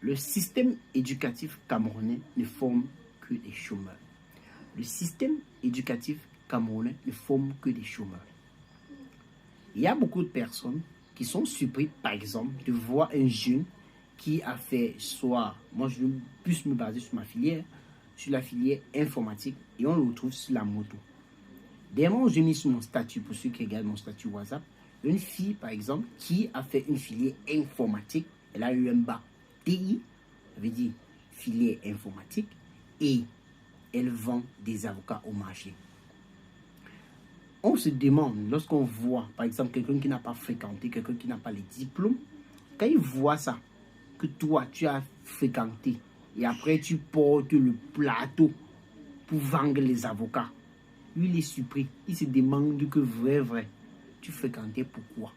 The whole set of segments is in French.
Le système éducatif camerounais ne forme que des chômeurs. Le système éducatif camerounais ne forme que des chômeurs. Il y a beaucoup de personnes qui sont surprises, par exemple, de voir un jeune qui a fait soit, moi je veux plus me baser sur ma filière, sur la filière informatique, et on le retrouve sur la moto. Dernièrement, j'ai mis sur mon statut, pour ceux qui regardent mon statut WhatsApp, une fille, par exemple, qui a fait une filière informatique, elle a eu un bac TI, ça veut dire filière informatique, et elle vend des avocats au marché. On se demande, lorsqu'on voit, par exemple, quelqu'un qui n'a pas fréquenté, quelqu'un qui n'a pas les diplômes, quand il voit ça, que toi, tu as fréquenté, et après tu portes le plateau pour vendre les avocats, lui, il est surpris. Il se demande que vrai, tu fréquentais pourquoi?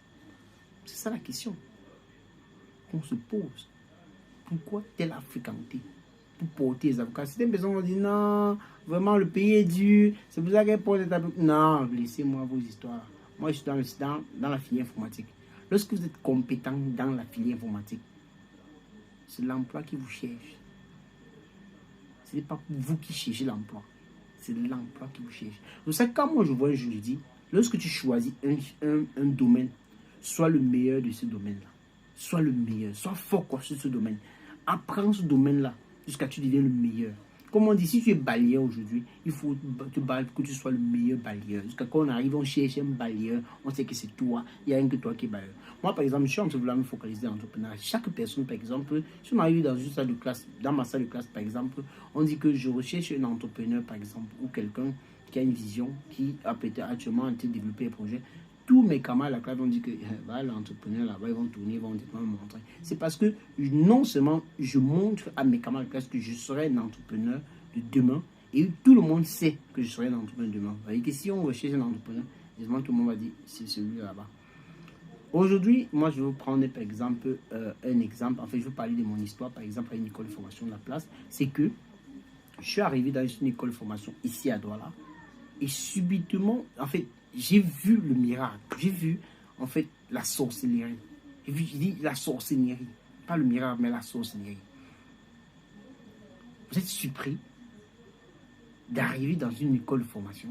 C'est ça la question qu'on se pose. Pourquoi tel a fréquenté pour porter les avocats? Certaines personnes vont dire non, vraiment le pays est dur, c'est pour ça qu'elle porte les avocats. Non, laissez-moi vos histoires. Moi, je suis dans la filière informatique. Lorsque vous êtes compétent dans la filière informatique, c'est l'emploi qui vous cherche. Ce n'est pas vous qui cherchez l'emploi. C'est l'emploi qui vous cherche. Donc ça, quand moi je vois, je lui dis, lorsque tu choisis un domaine, sois le meilleur de ce domaine-là. Sois le meilleur. Sois fort sur ce domaine. Apprends ce domaine-là jusqu'à ce que tu deviennes le meilleur. Comme on dit, si tu es balayeur aujourd'hui, il faut que tu sois le meilleur balayeur. Jusqu'à quand on arrive, on cherche un balayeur, on sait que c'est toi, il n'y a rien que toi qui es balayeur. Moi, par exemple, je suis en train de me focaliser dans l'entrepreneuriat. Chaque personne, par exemple, si on arrive dans une salle de classe, dans ma salle de classe, par exemple, on dit que je recherche un entrepreneur, par exemple, ou quelqu'un qui a une vision, qui a peut-être actuellement en train de développer un projet. Tous mes camarades à la classe vont dire que l'entrepreneur là-bas, ils vont tourner, ils vont me montrer. C'est parce que non seulement je montre à mes camarades de classe que je serai un entrepreneur de demain, et tout le monde sait que je serai un entrepreneur de demain. Vous voyez que si on recherche un entrepreneur, évidemment tout le monde va dire c'est celui là-bas. Aujourd'hui, moi je vais vous prendre par exemple un exemple. En fait, je vais parler de mon histoire, par exemple à une école de formation de la place. C'est que je suis arrivé dans une école de formation ici à Douala, et subitement, en fait, j'ai vu le miracle. J'ai vu, en fait, la sorcellerie. J'ai dit la sorcellerie. Pas le miracle, mais la sorcellerie. Vous êtes surpris d'arriver dans une école de formation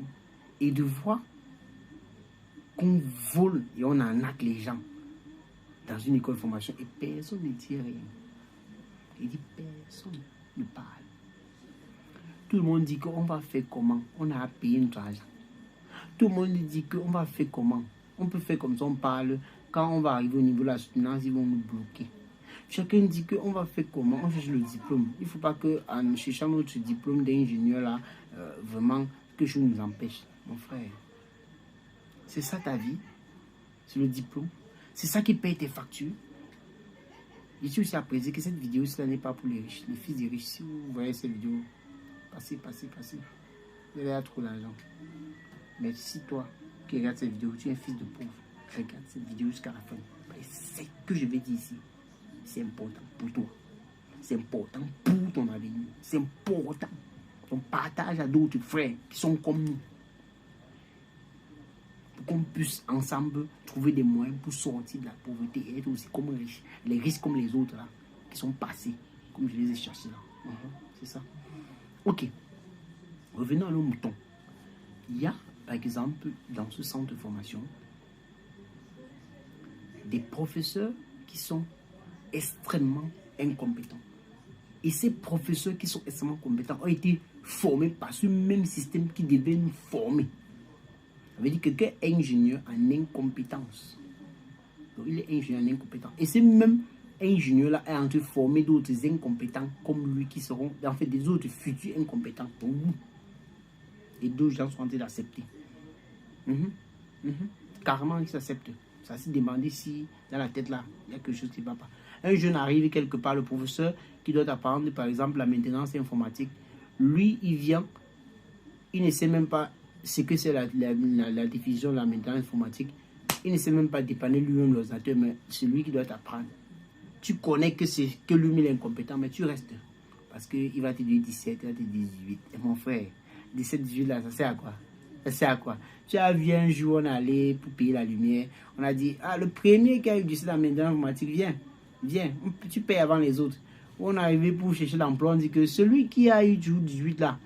et de voir qu'on vole et on arnaque les gens dans une école de formation et personne ne dit rien. Il dit personne ne parle. Tout le monde dit qu'on va faire comment? On a payé notre argent. Tout le monde dit qu'on va faire comment? On peut faire comme ça, on parle. Quand on va arriver au niveau de la soutenance, ils vont nous bloquer. Chacun dit qu'on va faire comment? On cherche le diplôme. Il ne faut pas qu'en cherchant notre diplôme d'ingénieur, là, vraiment, quelque chose nous empêche. Mon frère, c'est ça ta vie? C'est le diplôme? C'est ça qui paye tes factures? Je suis aussi apprécié que cette vidéo, cela n'est pas pour les riches, les fils des riches. Si vous voyez cette vidéo, passez. Vous avez trop d'argent. Mais si toi qui regardes cette vidéo, tu es un fils de pauvre, regarde cette vidéo jusqu'à la fin. C'est ce que je vais dire ici. C'est important pour toi. C'est important pour ton avenir. C'est important. On partage à d'autres frères qui sont comme nous. Pour qu'on puisse ensemble trouver des moyens pour sortir de la pauvreté et être aussi comme riches. Les riches comme les autres là, qui sont passés, comme je les ai cherchés là. C'est ça. Ok. Revenons à nos moutons. Il y a, par exemple, dans ce centre de formation, des professeurs qui sont extrêmement incompétents. Et ces professeurs qui sont extrêmement compétents ont été formés par ce même système qui devait nous former. Ça veut dire que quelqu'un est ingénieur en incompétence. Donc il est ingénieur en incompétence. Et ce même ingénieur-là est en train de former d'autres incompétents comme lui qui seront, en fait, des autres futurs incompétents pour vous. Et d'autres gens sont en train d'accepter. Carrément, ils s'acceptent. Ça s'est demandé si dans la tête là, il y a quelque chose qui ne va pas. Un jeune arrive quelque part, le professeur qui doit apprendre par exemple la maintenance informatique, lui il vient, il ne sait même pas ce que c'est la diffusion de la maintenance informatique, il ne sait même pas dépanner lui-même l'ordinateur, mais c'est lui qui doit t'apprendre. Tu connais que c'est que lui il est incompétent, mais tu restes. Parce qu'il va te dire 17, il va te dire 18. Et mon frère, 17, 18 là, ça sert à quoi? Ça sert à quoi? Tu as vu un jour, on est allé pour payer la lumière. On a dit, le premier qui a eu 17 en maintenance informatique, viens. Tu payes avant les autres. On est arrivé pour chercher l'emploi, on dit que celui qui a eu du 18 là,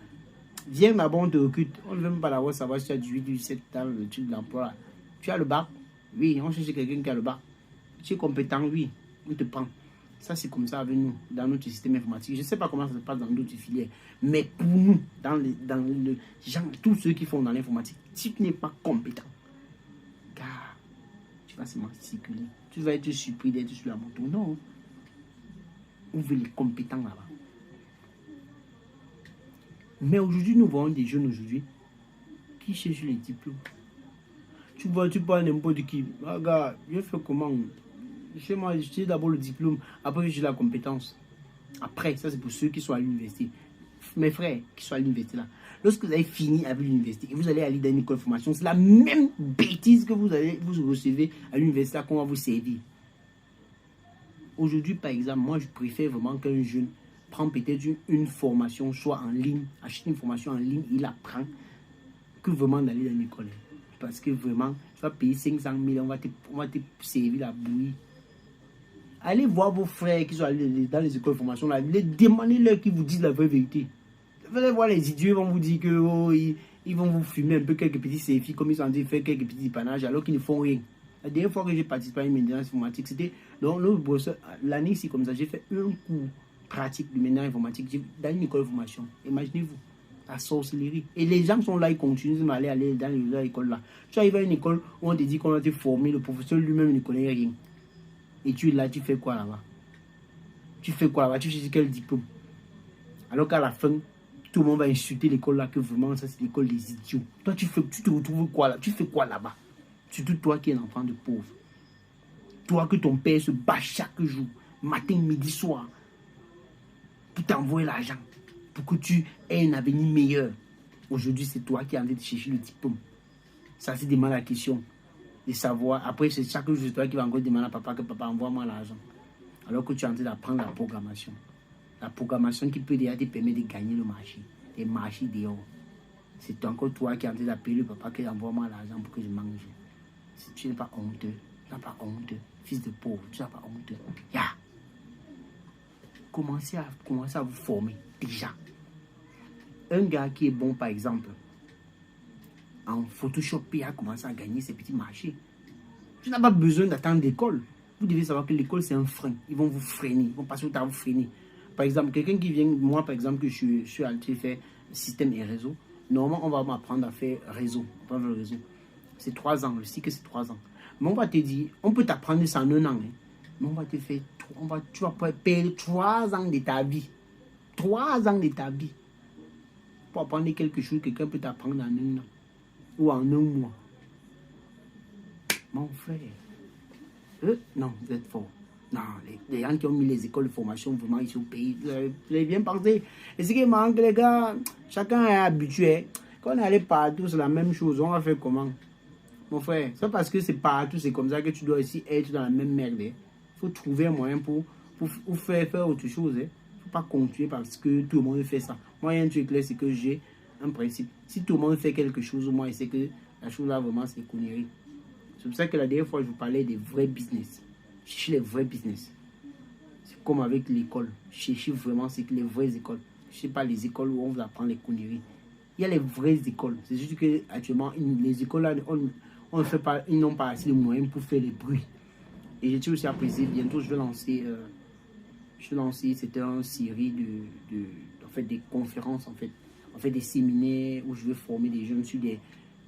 viens d'abord, on te recrute. On ne veut même pas d'abord savoir si tu as 18 ou 17 dans le truc de l'emploi. Tu as le bac? Oui, on cherche quelqu'un qui a le bac. Tu es compétent? Oui, on te prend. Ça, c'est comme ça avec nous, dans notre système informatique. Je ne sais pas comment ça se passe dans d'autres filières. Mais pour nous, dans le genre, tous ceux qui font dans l'informatique, si tu n'es pas compétent, car tu vas seulement circuler. Tu vas être surpris d'être sur la moto. Non. On veut les compétents là-bas. Mais aujourd'hui, nous voyons des jeunes aujourd'hui qui cherchent les diplômes. Tu vois, tu parles n'importe qui. Ah, gars, je fais comment? Chez moi, j'ai d'abord le diplôme, après j'ai la compétence. Après, ça c'est pour ceux qui sont à l'université. Mes frères qui sont à l'université là, lorsque vous avez fini avec l'université et vous allez aller dans une école de formation, c'est la même bêtise que vous recevez à l'université qu'on va vous servir. Aujourd'hui, par exemple, moi je préfère vraiment qu'un jeune prenne peut-être une formation, soit en ligne, achète une formation en ligne, il apprend, que vraiment d'aller dans une école. Parce que vraiment, tu vas payer 500 000, on va te servir la bouillie. Allez voir vos frères qui sont allés dans les écoles de formation, là, demandez-leur qu'ils vous disent la vraie vérité. Vous allez voir les idiots, ils vont vous dire que oh, ils vont vous fumer un peu quelques petits selfies, comme ils sont en train de faire quelques petits panages, alors qu'ils ne font rien. La dernière fois que j'ai participé à une maintenance informatique, c'était dans le professeur, l'année ici comme ça, j'ai fait un cours pratique de maintenance informatique dans une école de formation. Imaginez-vous, la sorcellerie. Et les gens sont là, ils continuent d'aller dans les écoles là. Tu arrives à une école où on te dit qu'on a été formé, le professeur lui-même ne connaît rien. Et tu es là, tu fais quoi là-bas? Tu fais quoi là-bas? Tu cherches quel diplôme? Alors qu'à la fin, tout le monde va insulter l'école là, que vraiment ça c'est l'école des idiots. Toi, tu te retrouves quoi là? Tu fais quoi là-bas? Surtout toi qui es un enfant de pauvre. Toi que ton père se bat chaque jour, matin, midi, soir, pour t'envoyer l'argent, pour que tu aies un avenir meilleur. Aujourd'hui, c'est toi qui es en train de chercher le diplôme. Ça, c'est demande la question de savoir. Après, c'est chaque jour, c'est toi qui vas encore demander à papa que papa envoie-moi l'argent. Alors que tu es en train d'apprendre la programmation. La programmation qui peut déjà te permettre de gagner le marché. Les marchés dehors. C'est encore toi qui es en train d'appeler le papa qui envoie-moi l'argent pour que je mange. Si tu n'es pas honteux, tu n'as pas honteux. Fils de pauvre, tu n'as pas honteux. Yeah. Commencez à vous former déjà. Un gars qui est bon, par exemple, en Photoshop, il a commencé à gagner ses petits marchés. Tu n'as pas besoin d'attendre l'école. Vous devez savoir que l'école, c'est un frein. Ils vont vous freiner. Ils vont passer au temps à vous freiner. Par exemple, quelqu'un qui vient, moi, par exemple, que je suis allé faire système et réseau. Normalement, on va m'apprendre à faire réseau. C'est 3 ans. Le cycle, c'est 3 ans. Mais on va te dire, on peut t'apprendre ça en 1 an. Hein. Mais on va te faire, tu vas perdre 3 ans de ta vie. 3 ans de ta vie. Pour apprendre quelque chose, quelqu'un peut t'apprendre en 1 an. Ou en 1 mois. Mon frère. Non, vous êtes fort. Non, les gens qui ont mis les écoles de formation vraiment ici au pays, vous avez bien pensé. Et ce qui manque, les gars, chacun est habitué. Quand on est allé partout, c'est la même chose. On va faire comment? Mon frère, c'est parce que c'est partout, c'est comme ça que tu dois aussi être dans la même merde. Il faut trouver un moyen pour faire autre chose. Il ne faut pas continuer parce que tout le monde fait ça. Moi, il y a un truc clair, c'est que j'ai un principe. Si tout le monde fait quelque chose, moi, je sais que la chose là, vraiment, c'est connerie. C'est pour ça que la dernière fois, je vous parlais des vrais business. Cherchez les vrais business. C'est comme avec l'école. Cherchez vraiment c'est que les vraies écoles. Je ne sais pas les écoles où on vous apprend les conneries. Il y a les vraies écoles. C'est juste que actuellement, les écoles là, on ne fait pas, ils n'ont pas assez de moyens pour faire les bruits. Et j'étais aussi apprécié. Bientôt, je vais lancer c'était une série en fait, des conférences, en fait, des séminaires où je vais former des jeunes sur des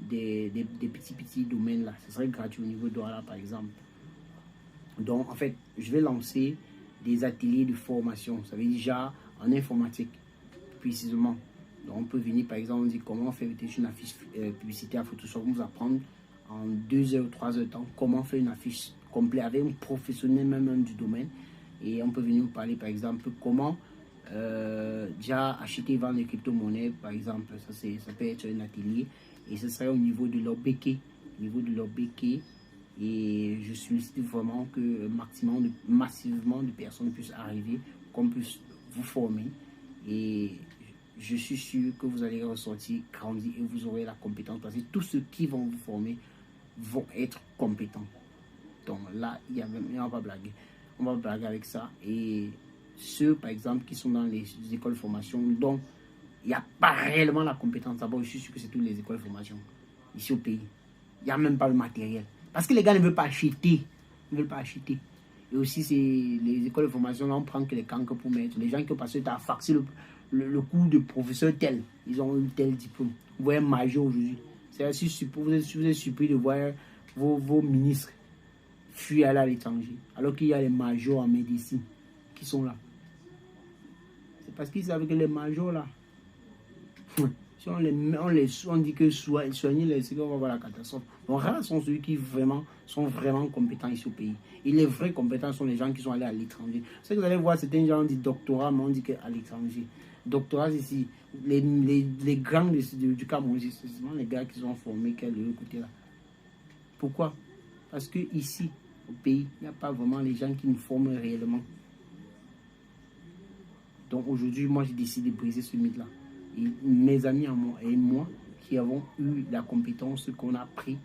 petits domaines là. Ce serait gratuit au niveau de Douala, par exemple. Donc, en fait, je vais lancer des ateliers de formation. Ça veut dire déjà en informatique, précisément. Donc, on peut venir, par exemple, on dit comment faire une affiche publicitaire à Photoshop. On vous apprendre en 2 heures ou 3 heures de temps comment faire une affiche complète avec un professionnel même du domaine. Et on peut venir vous parler, par exemple, comment déjà acheter et vendre des crypto-monnaies, par exemple. Ça peut être un atelier. Et ce serait au niveau de l'OBK. Et je sollicite vraiment que massivement de personnes puissent arriver, qu'on puisse vous former. Et je suis sûr que vous allez ressortir grandi et vous aurez la compétence. Parce que tous ceux qui vont vous former vont être compétents. Donc là, on va pas blaguer. On va blaguer avec ça. Et ceux, par exemple, qui sont dans les écoles de formation, dont il n'y a pas réellement la compétence. D'abord, je suis sûr que c'est toutes les écoles de formation ici au pays. Il n'y a même pas le matériel. Parce que les gars ne veulent pas acheter. Ils ne veulent pas acheter. Et aussi, c'est les écoles de formation, là, on prend que les cancres pour mettre. Les gens qui ont passé à faxer le cours de professeur tel, ils ont eu tel diplôme. Vous voyez un major aujourd'hui. C'est si vous êtes surpris de voir vos ministres fuir à l'étranger. Alors qu'il y a les majors en médecine qui sont là. C'est parce qu'ils savent que les majors là, si on dit que soigner les c'est qu'on va voir la catastrophe. Donc rares sont ceux qui sont vraiment compétents ici au pays. Et les vrais compétents sont les gens qui sont allés à l'étranger. C'est que vous allez voir, certains gens disent doctorat, mais on dit qu'à l'étranger. Doctorat, c'est ici. Les grands du Cameroun, c'est seulement les gars qui sont formés qui sont de l'autre côté là. Pourquoi? Parce que ici, au pays, il n'y a pas vraiment les gens qui nous forment réellement. Donc aujourd'hui, moi j'ai décidé de briser ce mythe-là. Et mes amis et moi qui avons eu la compétence qu'on a appris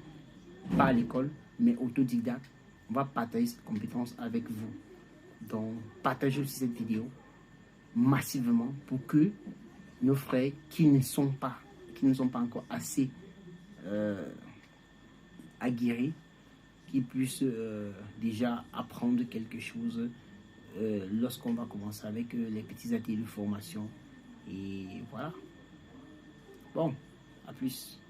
par l'école, mais autodidacte, on va partager cette compétence avec vous. Donc partagez aussi cette vidéo massivement pour que nos frères qui ne sont pas encore assez aguerris, qui puissent déjà apprendre quelque chose lorsqu'on va commencer avec les petits ateliers de formation. Et voilà. Bon, à plus.